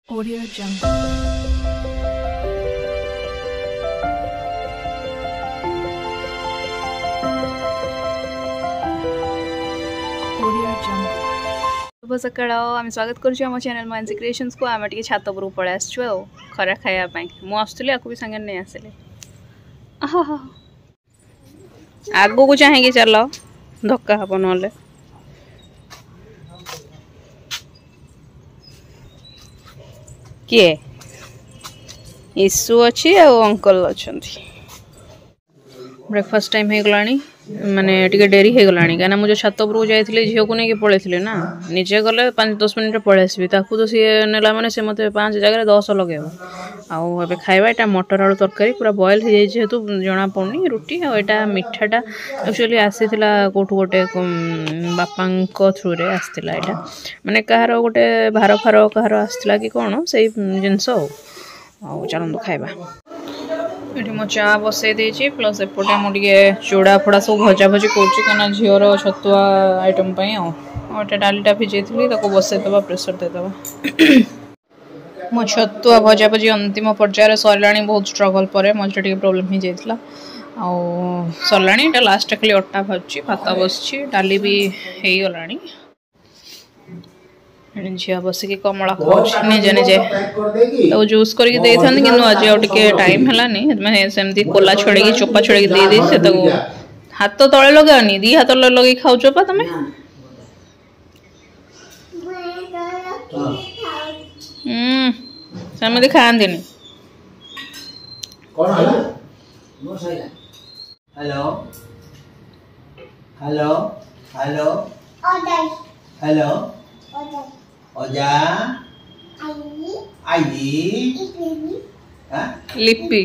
Audio Jungle. Audio Jungle. शुभ सकाळ आम स्वागत करूँ आम चैनल मानसी क्रिएशंस को आम टे छात उपरକୁ पळै आसछु आ खरा खाइबा मु आसुली आकु भी संगे नहीं आसले आगो को चाहेंगे चल धक्का हब नले किए इशू अच्छी अंकल अच्छा ब्रेकफास्ट टाइम हो गलानी माने टिके डेरी हो गलानी कहीं मुझे छात उपरକୁ जाइए झील को लेकिन पलैली ना निजे गले 5-10 मिनट पलि आसबि ताकू तो सी नेला माने से मते 5 जगह 10 लगेब आउ ए खाइबा एटा मटर आलू तरकारी पूरा बॉयल हो जाए जेहेतु जना पड़नी रुटी आ एटा मिठाटा एक्चुअली आसीथिला कोठु गोटे बापा थ्रू रे आसीथिला एटा माने कहार गोटे भार फार कहार आसीथिला कि कोन से जिंस आउ चलंदु खाइबा ये मो चा बसई देछि प्लस एपटे मुझे चूड़ा फोड़ा सब भजा भजी कर झीवर छतुआ आइटम आटे डालीटा भिजई बसईदे प्रेसर देदे मो छतुआ भजा भजी अंतिम पर्यायर सरला बहुत स्ट्रगल पर मझे टे प्रोब्लेम हो जाता सरला लास्ट खाली अटा भाजी भात बस डाली भी हो गला झील बसिक कमला खाऊँ निजे निजे तो जूस करके आज आउे टाइम है मैंने सेमती कोला छड़े चोपा छड़े दे हाथ तले लगानी दी हाथ लगे खाऊ चोपा तुम सेमती खाती हेलो हेलो हेलो हेलो ओजा आई लिपि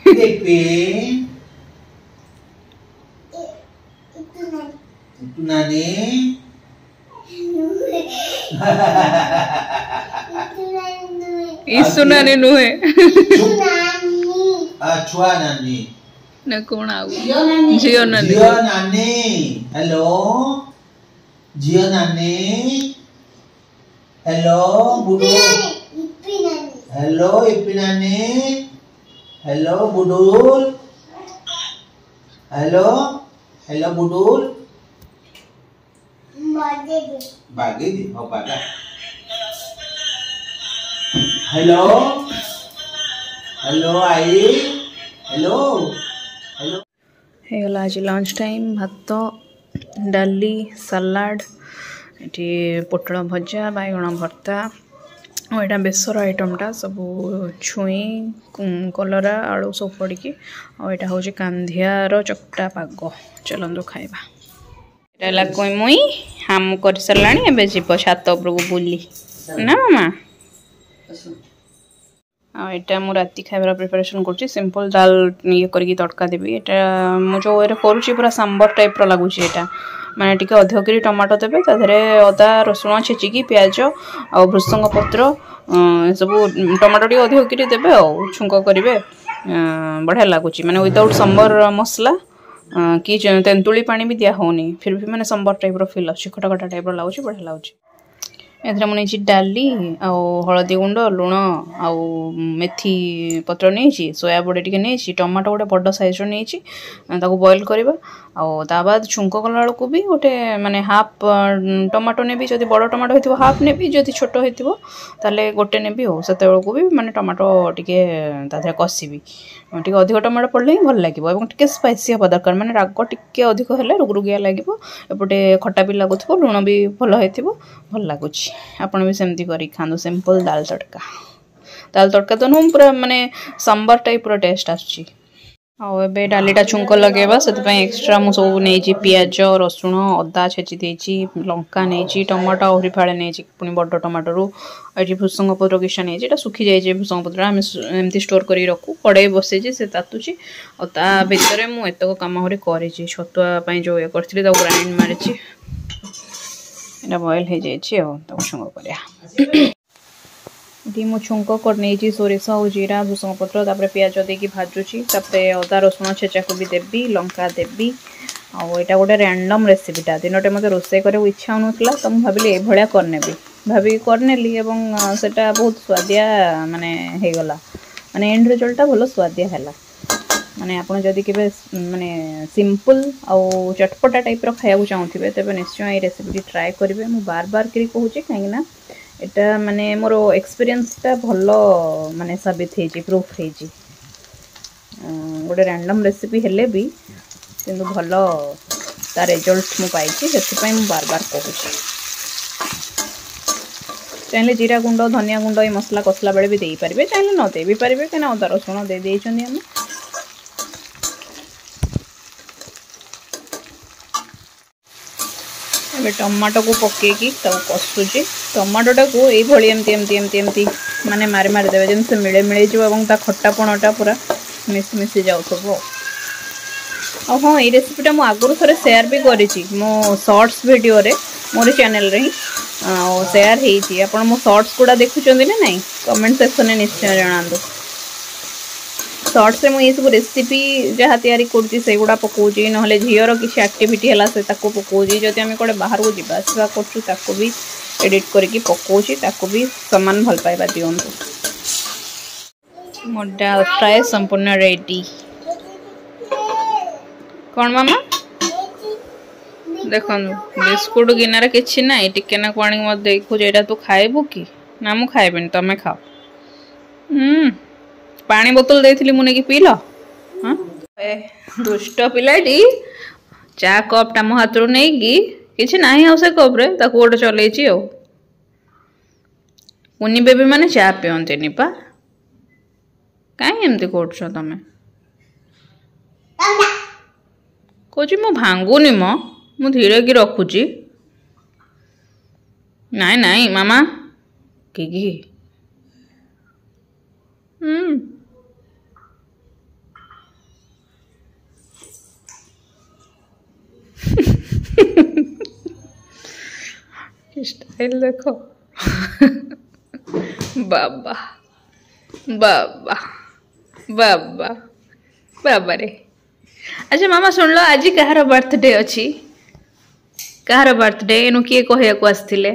लिपि इतुनानी इसुनानी नुहे छुआ नानी न कौन आउ जियो नानी हेलो जियो नानी हेलो बुडू हेलो इप्पी नानी हेलो बुडूल हेलो हेलो बुडूल बागे दी हो बागा हेलो हेलो आई हेलो हेलो हेला आज लंच टाइम भात डाली सलाड ये पोटल भजा बैगण भर्ता और यहाँ बेसर आइटमटा सब छुई कलरा आलू सब पड़ी और यहाँ हूँ कांधियार चकटा पाग चलतु खाइबा यहाँ कई मुई हाम कर सारा एवं जीव छात उपरक बुली ना मामा आईटा मु राति खाइबार प्रिपरेशन कर सिंपल दाल ये करके तड़का देवी यहाँ मुझे वे करुँची पूरा सांबर टाइप लगुच यहाँ माने टिके अधिक करी टमाटो देवे ताधरे अदा रसुण छेचिकी प्याज आ भृसंग पत्र सब टमाटो टी अधिक करी देवे छुंक करेंगे बढ़िया लगुच माने विदाउट सांबर मसला कि तेंतुली पानी भी दिया होनी फिर भी मैंने सांबर टाइप फील अच्छी खटा खटा टाइप लगुच बढ़िया लगुच एथरे मुझे डाली आउ हलदी गुंड लुण आउ मेथी पत्र नहीं सोया बड़ी टी नहीं टमाटो गोटे बड़ साइज नहीं बॉयल करवा आ बाद छुंक कला को भी गोटे माने हाफ टमाटो नेबी जदि बड़ टमाटो होइतिबो हाफ नेबी जदि छोट होइतिबो ताले गोटे नेबी हो सेते को भी माने टमाटो टिके ताधरे कसिबी टिके अधिक टमाटो पड़ले ही भल लागिबो एवं टिके स्पाइसी हबा दरकार माने राग टिके अधिक हेले रुगरुगिया लागिबो एपटे खट्टा भी लागुथबो लुण भी भल होइतिबो भल लागुची आपण भी सेमती करी खांदो सिंपल दाल तड़का तो नुह पूरा माने सांबर टाइप पूरा टेस्ट आछी आबे डालीटा छुंक लगेबा से एक्सट्रा मु सब नहीं पियाज रसुण अदा छेची देची लंका नहीं टमाटो आहरी फाड़े नहीं पुणी बड़ टमाटो ये भृसंग पत्र किसा नहीं सुखी जाए भृसंग पत्र आम एमती स्टोर कर रखू कड़े बसई से तातुची और भितर मुझे एतक कम आहरी कर छतुआ जो ये करी ग्राइंड मारी बॉयल हो जाए छुंक कर ये मु छुंक कर नहीं सोरिष और जीरा भृसंग पत्र तापर प्याज देकी भाजुची अदा रसुण छेचा को भी देवी लंका देवी आउ यहाँ गोटे रैंडम रेसिपीटा दिनटे मत रोसे कर इच्छा होनुला तो मुझे भाविली ये करने भाभी करनेली एवं सेटा बहुत स्वादिया माने हे गला माने एंड रिजल्टटा भलो स्वादिया हैला माने आपण जदि केबे माने सिंपल आउ चटपटा टाइप रो खाया चाहूथिबे तबे निश्चय ए रेसिपी ट्राई करिवे मु बार बार करी कहूची काहेना एटा माने मोर एक्सपीरियंस ता भलो माने साबित हेजी प्रूफ हेजी गोटे रैंडम रेसिपी हेले भी किंतु भलो ता रिजल्ट मु पाइची सेति मु बार बार कहूची चाहे जीरा गुंड धनिया गुंड ये मसला कसला बेले भी दे पारे चाहे न दे भी पारे कहीं अदा रसुण दे देछनी हम टमाटो को पकेकी कसुची टमाटोटा को ये एमती माने मारी मारी देवे जमी मिले मिले जो खट्टापणटा पूरा मिस मिसी जाऊ हाँ ये रेसिपीटा मुझे आगुरी थे सेयार भी करी मो शॉर्ट्स वीडियो रे मोर चैनल रे सेयार होती आप मो शॉर्ट्स गुड़ा देखुं ना नहीं कमेंट सेक्शन में निश्चय जनातु शॉर्ट्स रे मुझे सब रेसिपी जहाँ तैयारी करुँची से गुड़ा पकाऊँगी ना झीर किसी एक्टिविटी है से पकाऊँगी जदि आम कौटे बाहर को जावासवा कर भी एडिट करके पकाऊँगी भी सामान भल पाइबा दिंतु मोर डाल फ्राए संपूर्ण रेडी कौन मामा देख बिस्कुट गिनार कि ना टिके ना पानी मत देखु जेटा तू खाइबु कि ना मु खाइबेनी तमे खाओ पानी बोतल देथिली मुने की पील हाँ दुष्ट पिलाटी चा कपटा मो हाथ नहीं कि किसी ना आ से कप रे ताको गोटे चलैची आ कुनी बेबी माने चा पियंते पा कहीं एमती कर तमें कौच मु भांगुनी मु धीरे की रखुची नाई नाई मामा कि स्टाइल देखो बाबा बाबा बाबा बाबा रे अच्छा मामा सुन लो आज कहार बर्थडे अच्छी कहार बर्थडे एनु किए कहया को आस्थिले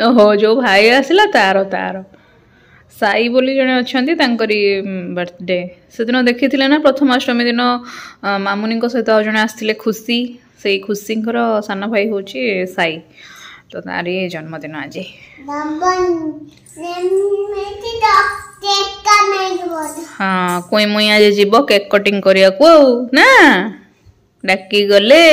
ओहो जो भाई आसला तार तार साई बोली जने अच्छी तांकरी बर्थडे से दिन देखी ना प्रथमाष्टमी दिन मामुनी सहित आ जड़े आसते खुशी से खुशी सान भाई हूँ साई तो तारी जन्मदिन आज हाँ कोई मुई आज जीव केक कटिंग करिया को ना डाकी गले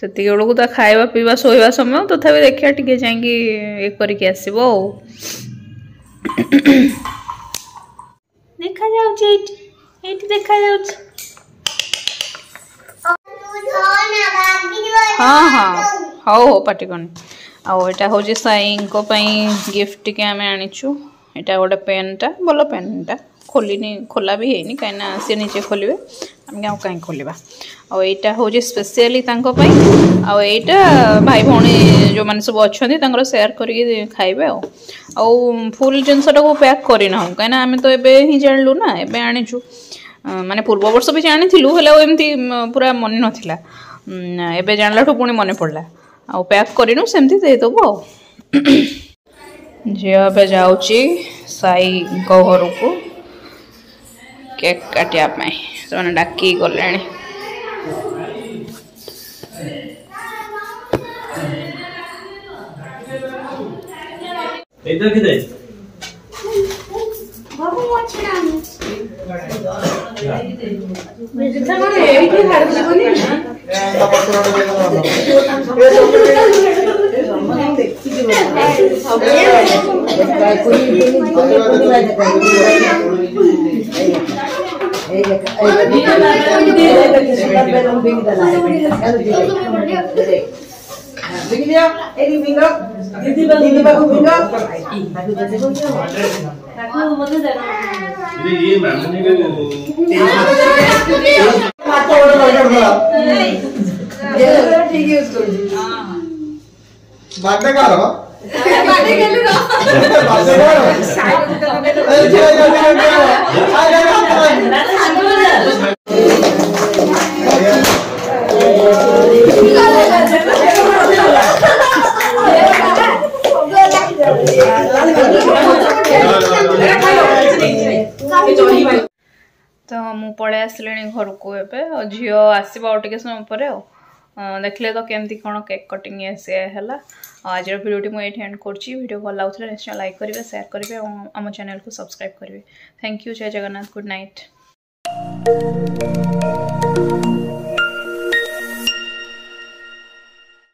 से बेलू तो खाଇବା पीवा शोवा समय तथापि देखिया टिके जाइए ये करके आसबो देखा देखा हाँ हाँ हौ हो पाटिकन आटा हूँ साई गिफ्ट के आम आनीचु यहाँ गोटे पेनटा भल पेनटा खोलनी खोला भी है कहीं सी नीचे खोलिए आम कहीं खोलिया आईटा हूँ स्पेशली आईटा भाई भौणी जो मैंने सब अच्छा सेयार करके खाइबे फुल जिनसटा को पैक करना कहीं आम तो एबे ही जानलु ना एबे आनीचु माने पूर्व वर्ष भी जानी एमती पूरा मन नाला एबे जानला पुणी मन पड़ा आ पैक करनु सेमती देदेबू झील जाऊँगी साई घर को केक काटिया से डाकी गले तो मु पड़े आसले घर को एवं झी आसो आ समय पर देखले तो केमती कौन केक कटिंग सी है। आज भिडियो मुझे एंड कर भल लगे निश्चय लाइक करेंगे शेयर करेंगे और आम चैनल को सब्सक्राइब करेंगे। Thank you. जय जगन्नाथ। Good night.